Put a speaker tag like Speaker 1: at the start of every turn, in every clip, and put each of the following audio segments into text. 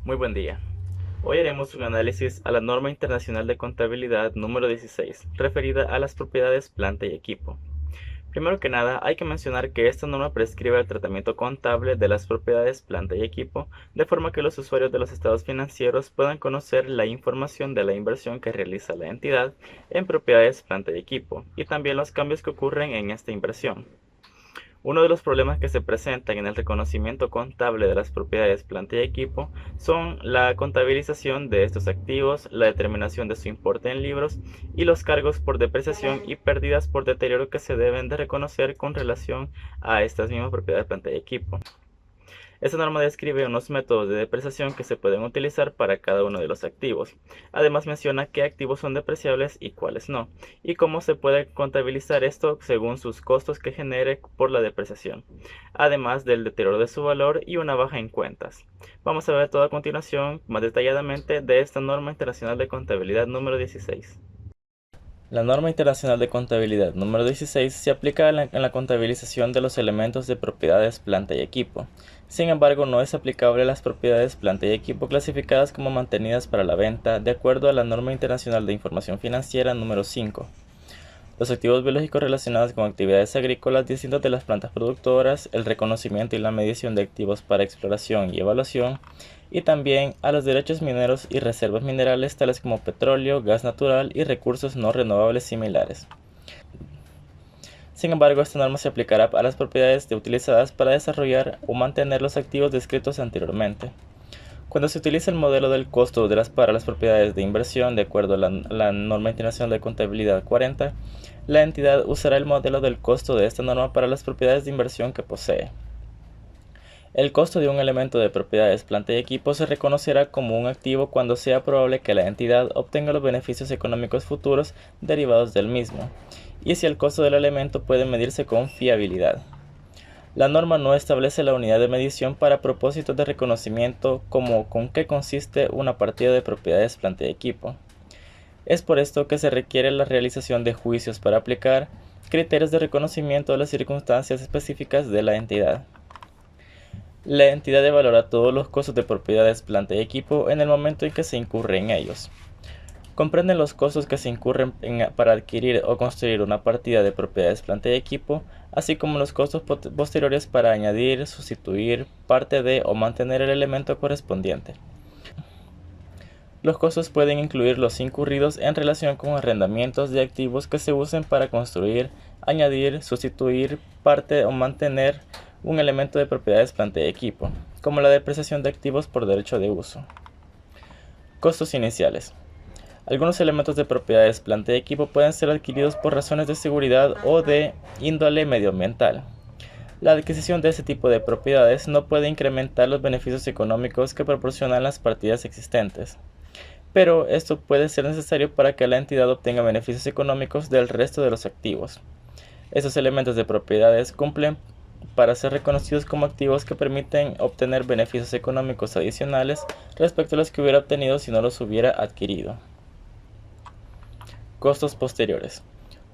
Speaker 1: Muy buen día. Hoy haremos un análisis a la norma internacional de contabilidad número 16, referida a las propiedades planta y equipo. Primero que nada, hay que mencionar que esta norma prescribe el tratamiento contable de las propiedades planta y equipo, de forma que los usuarios de los estados financieros puedan conocer la información de la inversión que realiza la entidad en propiedades planta y equipo, y también los cambios que ocurren en esta inversión. Uno de los problemas que se presentan en el reconocimiento contable de las propiedades planta y equipo son la contabilización de estos activos, la determinación de su importe en libros y los cargos por depreciación y pérdidas por deterioro que se deben de reconocer con relación a estas mismas propiedades planta y equipo. Esta norma describe unos métodos de depreciación que se pueden utilizar para cada uno de los activos. Además menciona qué activos son depreciables y cuáles no, y cómo se puede contabilizar esto según sus costos que genere por la depreciación, además del deterioro de su valor y una baja en cuentas. Vamos a ver todo a continuación más detalladamente de esta norma internacional de contabilidad número 16. La norma internacional de contabilidad número 16 se aplica en la contabilización de los elementos de propiedades planta y equipo. Sin embargo, no es aplicable a las propiedades planta y equipo clasificadas como mantenidas para la venta de acuerdo a la norma internacional de información financiera número 5. Los activos biológicos relacionados con actividades agrícolas distintas de las plantas productoras, el reconocimiento y la medición de activos para exploración y evaluación, y también a los derechos mineros y reservas minerales tales como petróleo, gas natural y recursos no renovables similares. Sin embargo, esta norma se aplicará a las propiedades utilizadas para desarrollar o mantener los activos descritos anteriormente. Cuando se utiliza el modelo del costo para las propiedades de inversión de acuerdo a la norma internacional de contabilidad 40, la entidad usará el modelo del costo de esta norma para las propiedades de inversión que posee. El costo de un elemento de propiedades planta y equipo se reconocerá como un activo cuando sea probable que la entidad obtenga los beneficios económicos futuros derivados del mismo, y si el costo del elemento puede medirse con fiabilidad. La norma no establece la unidad de medición para propósitos de reconocimiento como con qué consiste una partida de propiedades planta y equipo. Es por esto que se requiere la realización de juicios para aplicar criterios de reconocimiento de las circunstancias específicas de la entidad. La entidad evaluará todos los costos de propiedades planta y equipo en el momento en que se incurre en ellos. Comprenden los costos que se incurren para adquirir o construir una partida de propiedades planta y equipo, así como los costos posteriores para añadir, sustituir, parte de o mantener el elemento correspondiente. Los costos pueden incluir los incurridos en relación con arrendamientos de activos que se usen para construir, añadir, sustituir, parte o mantener un elemento de propiedades planta y equipo, como la depreciación de activos por derecho de uso. Costos iniciales. Algunos elementos de propiedades planta y equipo pueden ser adquiridos por razones de seguridad o de índole medioambiental. La adquisición de este tipo de propiedades no puede incrementar los beneficios económicos que proporcionan las partidas existentes, pero esto puede ser necesario para que la entidad obtenga beneficios económicos del resto de los activos. Estos elementos de propiedades cumplen para ser reconocidos como activos que permiten obtener beneficios económicos adicionales respecto a los que hubiera obtenido si no los hubiera adquirido. Costos posteriores.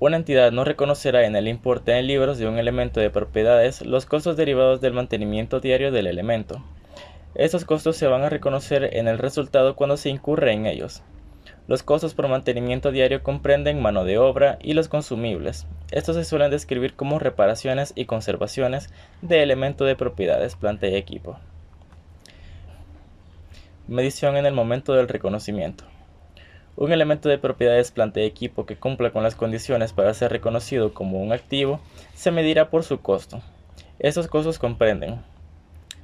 Speaker 1: Una entidad no reconocerá en el importe en libros de un elemento de propiedades los costos derivados del mantenimiento diario del elemento. Estos costos se van a reconocer en el resultado cuando se incurre en ellos. Los costos por mantenimiento diario comprenden mano de obra y los consumibles. Estos se suelen describir como reparaciones y conservaciones de elemento de propiedades, planta y equipo. Medición en el momento del reconocimiento. Un elemento de propiedades planta y equipo que cumpla con las condiciones para ser reconocido como un activo se medirá por su costo. Estos costos comprenden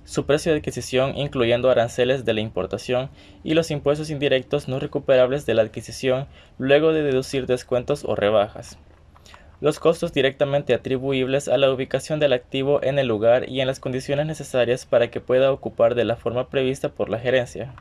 Speaker 1: su precio de adquisición incluyendo aranceles de la importación y los impuestos indirectos no recuperables de la adquisición luego de deducir descuentos o rebajas. Los costos directamente atribuibles a la ubicación del activo en el lugar y en las condiciones necesarias para que pueda ocupar de la forma prevista por la gerencia.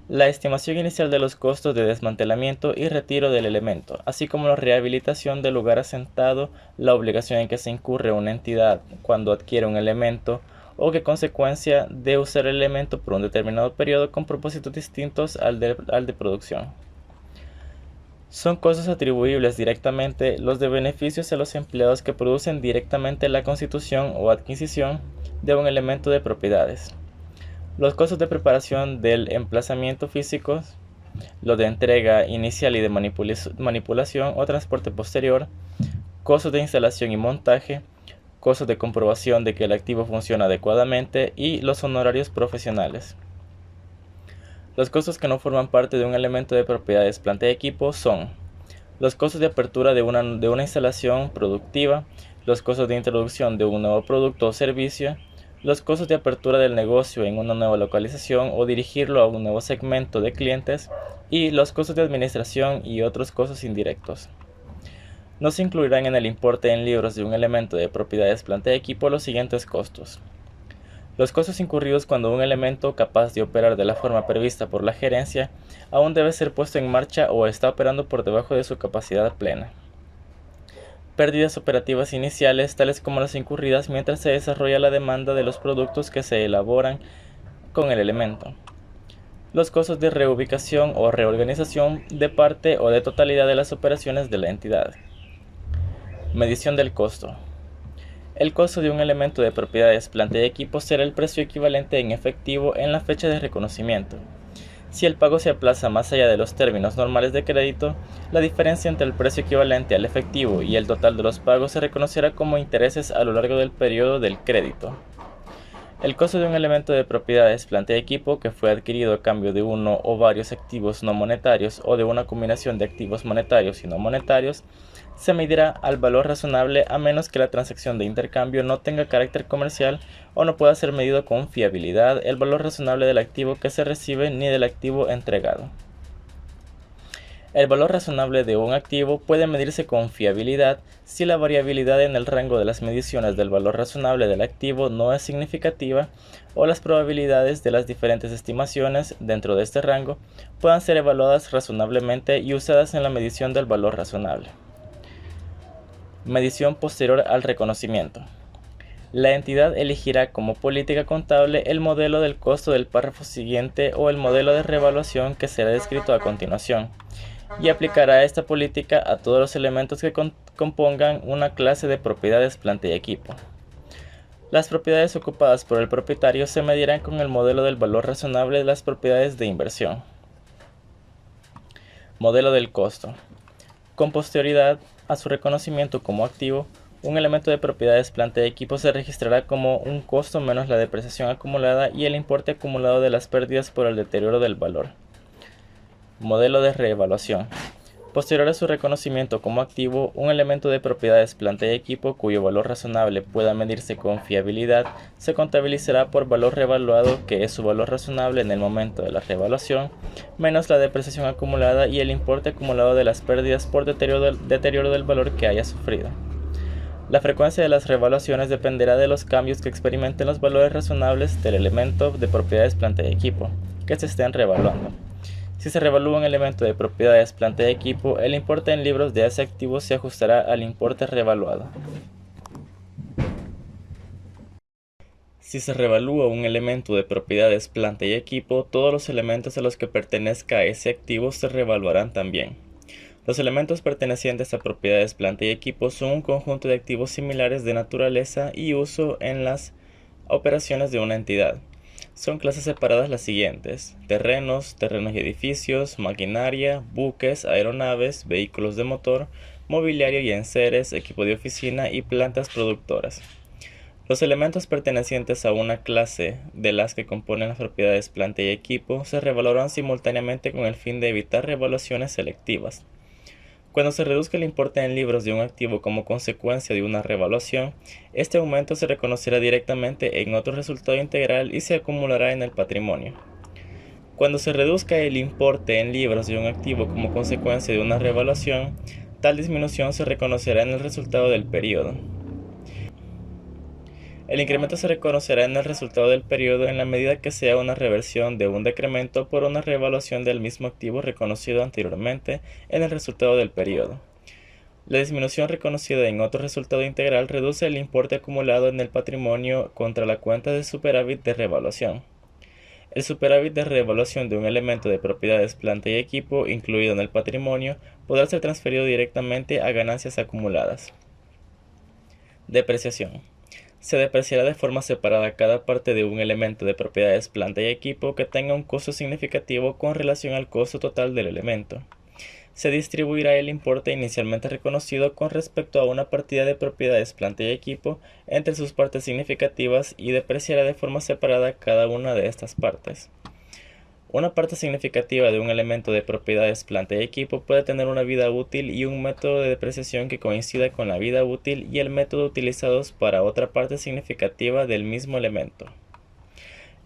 Speaker 1: La estimación inicial de los costos de desmantelamiento y retiro del elemento, así como la rehabilitación del lugar asentado, la obligación en que se incurre una entidad cuando adquiere un elemento o que consecuencia de usar el elemento por un determinado periodo con propósitos distintos al de producción. Son costos atribuibles directamente los de beneficios a los empleados que producen directamente la constitución o adquisición de un elemento de propiedades. Los costos de preparación del emplazamiento físico, los de entrega inicial y de manipulación o transporte posterior, costos de instalación y montaje, costos de comprobación de que el activo funciona adecuadamente y los honorarios profesionales. Los costos que no forman parte de un elemento de propiedades, planta y equipo son los costos de apertura de una instalación productiva, los costos de introducción de un nuevo producto o servicio, los costos de apertura del negocio en una nueva localización o dirigirlo a un nuevo segmento de clientes y los costos de administración y otros costos indirectos. No se incluirán en el importe en libros de un elemento de propiedades, planta y equipo los siguientes costos. Los costos incurridos cuando un elemento capaz de operar de la forma prevista por la gerencia aún debe ser puesto en marcha o está operando por debajo de su capacidad plena. Pérdidas operativas iniciales, tales como las incurridas mientras se desarrolla la demanda de los productos que se elaboran con el elemento. Los costos de reubicación o reorganización de parte o de totalidad de las operaciones de la entidad. Medición del costo. El costo de un elemento de propiedades, planta y equipo será el precio equivalente en efectivo en la fecha de reconocimiento. Si el pago se aplaza más allá de los términos normales de crédito, la diferencia entre el precio equivalente al efectivo y el total de los pagos se reconocerá como intereses a lo largo del periodo del crédito. El costo de un elemento de propiedades, planta y equipo que fue adquirido a cambio de uno o varios activos no monetarios o de una combinación de activos monetarios y no monetarios se medirá al valor razonable a menos que la transacción de intercambio no tenga carácter comercial o no pueda ser medido con fiabilidad el valor razonable del activo que se recibe ni del activo entregado. El valor razonable de un activo puede medirse con fiabilidad si la variabilidad en el rango de las mediciones del valor razonable del activo no es significativa o las probabilidades de las diferentes estimaciones dentro de este rango puedan ser evaluadas razonablemente y usadas en la medición del valor razonable. Medición posterior al reconocimiento. La entidad elegirá como política contable el modelo del costo del párrafo siguiente o el modelo de revaluación que será descrito a continuación, y aplicará esta política a todos los elementos que compongan una clase de propiedades, planta y equipo. Las propiedades ocupadas por el propietario se medirán con el modelo del valor razonable de las propiedades de inversión. Modelo del costo. Con posterioridad a su reconocimiento como activo, un elemento de propiedades, planta y equipo se registrará como un costo menos la depreciación acumulada y el importe acumulado de las pérdidas por el deterioro del valor. Modelo de reevaluación. Posterior a su reconocimiento como activo, un elemento de propiedades, planta y equipo cuyo valor razonable pueda medirse con fiabilidad se contabilizará por valor revaluado, que es su valor razonable en el momento de la revaluación, menos la depreciación acumulada y el importe acumulado de las pérdidas por deterioro del valor que haya sufrido. La frecuencia de las revaluaciones dependerá de los cambios que experimenten los valores razonables del elemento de propiedades, planta y equipo que se estén revaluando. Si se revalúa un elemento de propiedades, planta y equipo, el importe en libros de ese activo se ajustará al importe revaluado. Si se revalúa un elemento de propiedades, planta y equipo, todos los elementos a los que pertenezca ese activo se revaluarán también. Los elementos pertenecientes a propiedades, planta y equipo son un conjunto de activos similares de naturaleza y uso en las operaciones de una entidad. Son clases separadas las siguientes: terrenos y edificios, maquinaria, buques, aeronaves, vehículos de motor, mobiliario y enseres, equipo de oficina y plantas productoras. Los elementos pertenecientes a una clase de las que componen las propiedades, planta y equipo se revalorarán simultáneamente con el fin de evitar revaluaciones selectivas. Cuando se reduzca el importe en libros de un activo como consecuencia de una revaluación, este aumento se reconocerá directamente en otro resultado integral y se acumulará en el patrimonio. Cuando se reduzca el importe en libros de un activo como consecuencia de una revaluación, tal disminución se reconocerá en el resultado del periodo. El incremento se reconocerá en el resultado del periodo en la medida que sea una reversión de un decremento por una revaluación del mismo activo reconocido anteriormente en el resultado del periodo. La disminución reconocida en otro resultado integral reduce el importe acumulado en el patrimonio contra la cuenta de superávit de revaluación. El superávit de revaluación de un elemento de propiedades, planta y equipo incluido en el patrimonio podrá ser transferido directamente a ganancias acumuladas. Depreciación. Se depreciará de forma separada cada parte de un elemento de propiedades planta y equipo que tenga un costo significativo con relación al costo total del elemento. Se distribuirá el importe inicialmente reconocido con respecto a una partida de propiedades planta y equipo entre sus partes significativas y depreciará de forma separada cada una de estas partes. Una parte significativa de un elemento de propiedades planta y equipo puede tener una vida útil y un método de depreciación que coincida con la vida útil y el método utilizados para otra parte significativa del mismo elemento.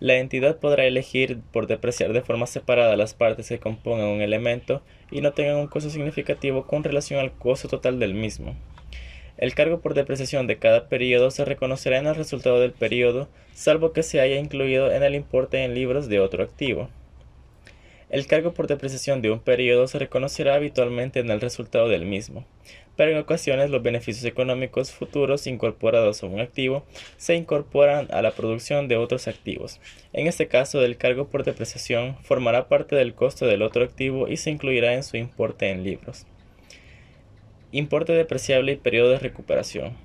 Speaker 1: La entidad podrá elegir por depreciar de forma separada las partes que compongan un elemento y no tengan un costo significativo con relación al costo total del mismo. El cargo por depreciación de cada periodo se reconocerá en el resultado del periodo, salvo que se haya incluido en el importe en libros de otro activo. El cargo por depreciación de un periodo se reconocerá habitualmente en el resultado del mismo, pero en ocasiones los beneficios económicos futuros incorporados a un activo se incorporan a la producción de otros activos. En este caso, el cargo por depreciación formará parte del costo del otro activo y se incluirá en su importe en libros. Importe depreciable y periodo de recuperación.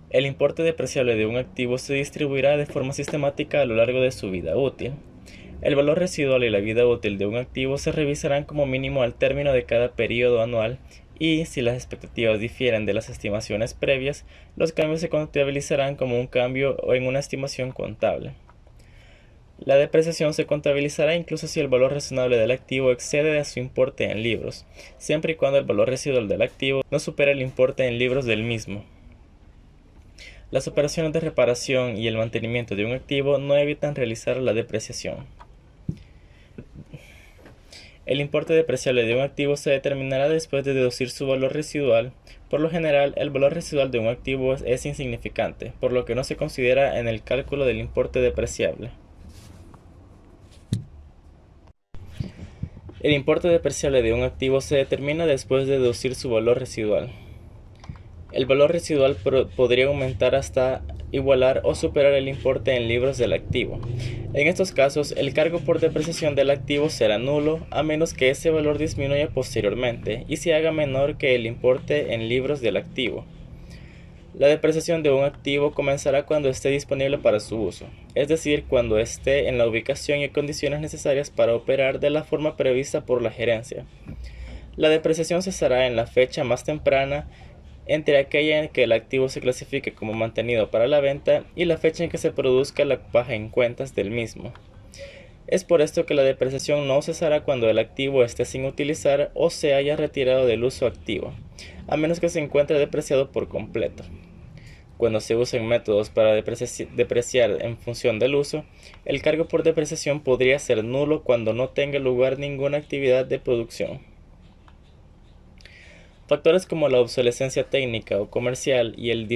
Speaker 1: El importe depreciable de un activo se distribuirá de forma sistemática a lo largo de su vida útil. El valor residual y la vida útil de un activo se revisarán como mínimo al término de cada periodo anual y, si las expectativas difieren de las estimaciones previas, los cambios se contabilizarán como un cambio o en una estimación contable. La depreciación se contabilizará incluso si el valor razonable del activo excede a su importe en libros, siempre y cuando el valor residual del activo no supere el importe en libros del mismo. Las operaciones de reparación y el mantenimiento de un activo no evitan realizar la depreciación. El importe depreciable de un activo se determinará después de deducir su valor residual. Por lo general, el valor residual de un activo es insignificante, por lo que no se considera en el cálculo del importe depreciable. El importe depreciable de un activo se determina después de deducir su valor residual. El valor residual podría aumentar hasta igualar o superar el importe en libros del activo. En estos casos, el cargo por depreciación del activo será nulo, a menos que ese valor disminuya posteriormente y se haga menor que el importe en libros del activo. La depreciación de un activo comenzará cuando esté disponible para su uso, es decir, cuando esté en la ubicación y condiciones necesarias para operar de la forma prevista por la gerencia. La depreciación cesará en la fecha más temprana entre aquella en que el activo se clasifique como mantenido para la venta y la fecha en que se produzca la baja en cuentas del mismo. Es por esto que la depreciación no cesará cuando el activo esté sin utilizar o se haya retirado del uso activo, a menos que se encuentre depreciado por completo. Cuando se usen métodos para depreciar en función del uso, el cargo por depreciación podría ser nulo cuando no tenga lugar ninguna actividad de producción. Factores como la obsolescencia técnica o comercial y el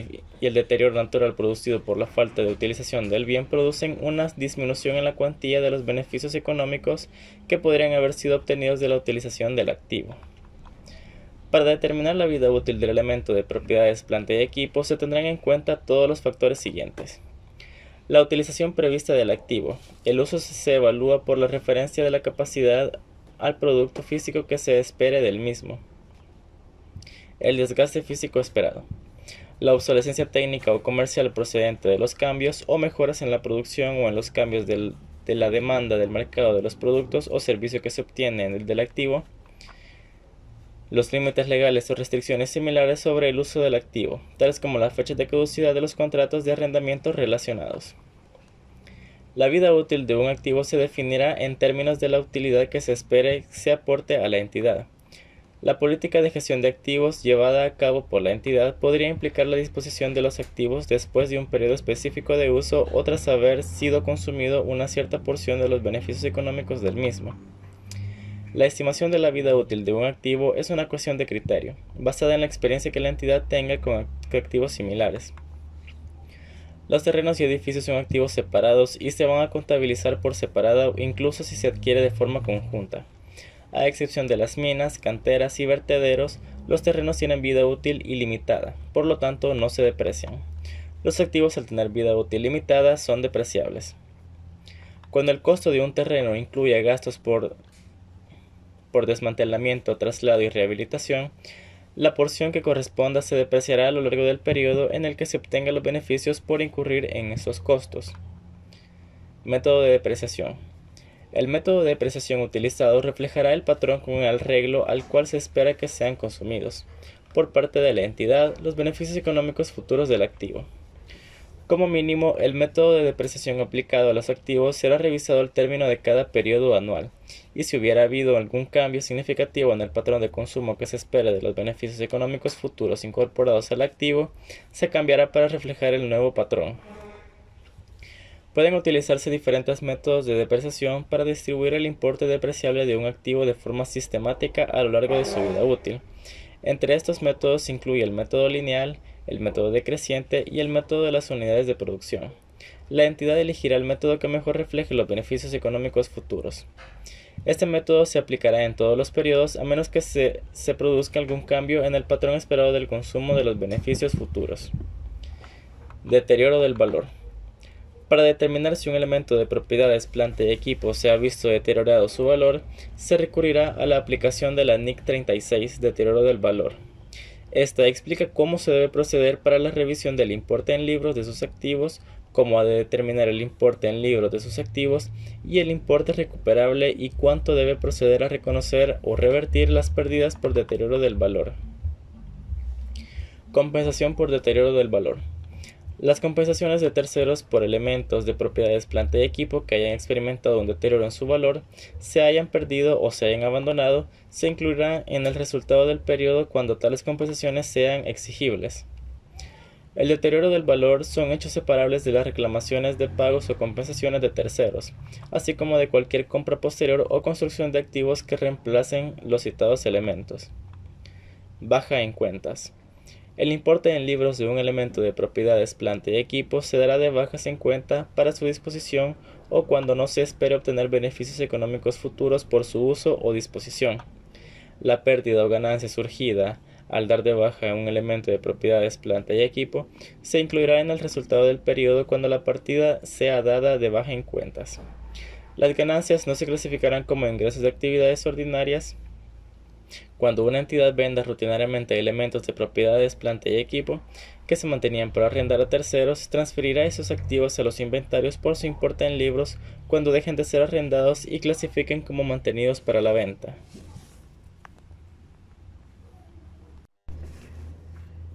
Speaker 1: deterioro natural producido por la falta de utilización del bien producen una disminución en la cuantía de los beneficios económicos que podrían haber sido obtenidos de la utilización del activo. Para determinar la vida útil del elemento de propiedades planta y equipo se tendrán en cuenta todos los factores siguientes. La utilización prevista del activo. El uso se evalúa por la referencia de la capacidad al producto físico que se espere del mismo. El desgaste físico esperado. La obsolescencia técnica o comercial procedente de los cambios o mejoras en la producción o en los cambios de la demanda del mercado de los productos o servicios que se obtienen del activo. Los límites legales o restricciones similares sobre el uso del activo, tales como la fecha de caducidad de los contratos de arrendamiento relacionados. La vida útil de un activo se definirá en términos de la utilidad que se espere se aporte a la entidad. La política de gestión de activos llevada a cabo por la entidad podría implicar la disposición de los activos después de un periodo específico de uso o tras haber sido consumido una cierta porción de los beneficios económicos del mismo. La estimación de la vida útil de un activo es una cuestión de criterio, basada en la experiencia que la entidad tenga con activos similares. Los terrenos y edificios son activos separados y se van a contabilizar por separado incluso si se adquiere de forma conjunta. A excepción de las minas, canteras y vertederos, los terrenos tienen vida útil ilimitada, por lo tanto no se deprecian. Los activos al tener vida útil limitada son depreciables. Cuando el costo de un terreno incluye gastos por desmantelamiento, traslado y rehabilitación, La porción que corresponda se depreciará a lo largo del periodo en el que se obtengan los beneficios por incurrir en esos costos. Método de depreciación. El método de depreciación utilizado reflejará el patrón con el arreglo al cual se espera que sean consumidos, por parte de la entidad, los beneficios económicos futuros del activo. Como mínimo, el método de depreciación aplicado a los activos será revisado al término de cada periodo anual, y si hubiera habido algún cambio significativo en el patrón de consumo que se espera de los beneficios económicos futuros incorporados al activo, se cambiará para reflejar el nuevo patrón. Pueden utilizarse diferentes métodos de depreciación para distribuir el importe depreciable de un activo de forma sistemática a lo largo de su vida útil. Entre estos métodos se incluye el método lineal, el método decreciente y el método de las unidades de producción. La entidad elegirá el método que mejor refleje los beneficios económicos futuros. Este método se aplicará en todos los periodos a menos que se produzca algún cambio en el patrón esperado del consumo de los beneficios futuros. Deterioro del valor. Para determinar si un elemento de propiedades, planta y equipo se ha visto deteriorado su valor, se recurrirá a la aplicación de la NIC 36, deterioro del valor. Esta explica cómo se debe proceder para la revisión del importe en libros de sus activos, cómo ha de determinar el importe en libros de sus activos y el importe recuperable y cuánto debe proceder a reconocer o revertir las pérdidas por deterioro del valor. Compensación por deterioro del valor. Las compensaciones de terceros por elementos de propiedades, planta y equipo que hayan experimentado un deterioro en su valor, se hayan perdido o se hayan abandonado, se incluirán en el resultado del periodo cuando tales compensaciones sean exigibles. El deterioro del valor son hechos separables de las reclamaciones de pagos o compensaciones de terceros, así como de cualquier compra posterior o construcción de activos que reemplacen los citados elementos. Baja en cuentas. El importe en libros de un elemento de propiedades, planta y equipo se dará de bajas en cuenta para su disposición o cuando no se espere obtener beneficios económicos futuros por su uso o disposición. La pérdida o ganancia surgida al dar de baja un elemento de propiedades, planta y equipo se incluirá en el resultado del periodo cuando la partida sea dada de baja en cuentas. Las ganancias no se clasificarán como ingresos de actividades ordinarias. Cuando una entidad venda rutinariamente elementos de propiedades, planta y equipo que se mantenían para arrendar a terceros, transferirá esos activos a los inventarios por su importe en libros cuando dejen de ser arrendados y clasifiquen como mantenidos para la venta.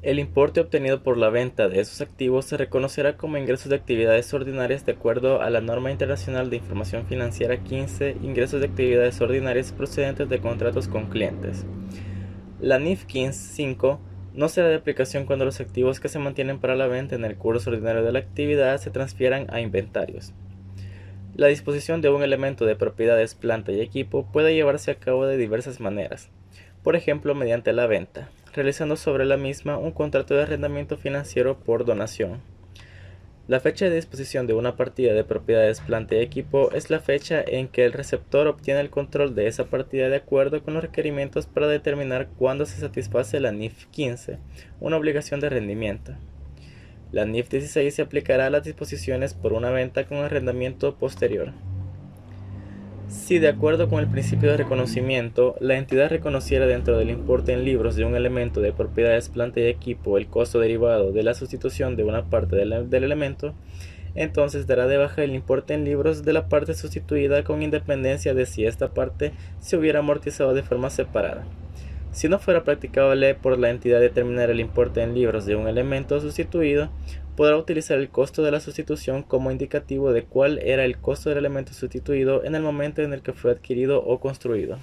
Speaker 1: El importe obtenido por la venta de esos activos se reconocerá como ingresos de actividades ordinarias de acuerdo a la Norma Internacional de Información Financiera 15, ingresos de actividades ordinarias procedentes de contratos con clientes. La NIF 5 no será de aplicación cuando los activos que se mantienen para la venta en el curso ordinario de la actividad se transfieran a inventarios. La disposición de un elemento de propiedades, planta y equipo puede llevarse a cabo de diversas maneras, por ejemplo mediante la venta, realizando sobre la misma un contrato de arrendamiento financiero por donación. La fecha de disposición de una partida de propiedades, planta y equipo es la fecha en que el receptor obtiene el control de esa partida de acuerdo con los requerimientos para determinar cuándo se satisface la NIF 15, una obligación de rendimiento. La NIF 16 se aplicará a las disposiciones por una venta con arrendamiento posterior. Si, de acuerdo con el principio de reconocimiento, la entidad reconociera dentro del importe en libros de un elemento de propiedades, planta y equipo el costo derivado de la sustitución de una parte del elemento, entonces dará de baja el importe en libros de la parte sustituida con independencia de si esta parte se hubiera amortizado de forma separada. Si no fuera practicable por la entidad determinar el importe en libros de un elemento sustituido, podrá utilizar el costo de la sustitución como indicativo de cuál era el costo del elemento sustituido en el momento en el que fue adquirido o construido.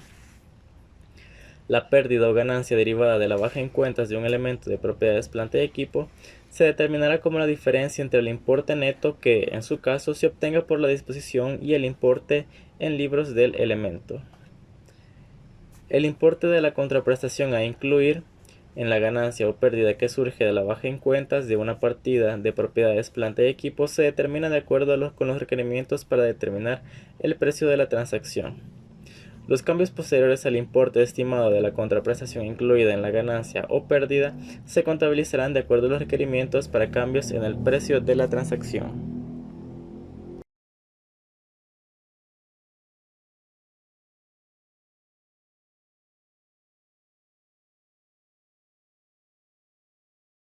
Speaker 1: La pérdida o ganancia derivada de la baja en cuentas de un elemento de propiedades, planta y equipo se determinará como la diferencia entre el importe neto que, en su caso, se obtenga por la disposición y el importe en libros del elemento. El importe de la contraprestación a incluir en la ganancia o pérdida que surge de la baja en cuentas de una partida de propiedades, planta y equipo se determina de acuerdo con los requerimientos para determinar el precio de la transacción. Los cambios posteriores al importe estimado de la contraprestación incluida en la ganancia o pérdida se contabilizarán de acuerdo a los requerimientos para cambios en el precio de la transacción.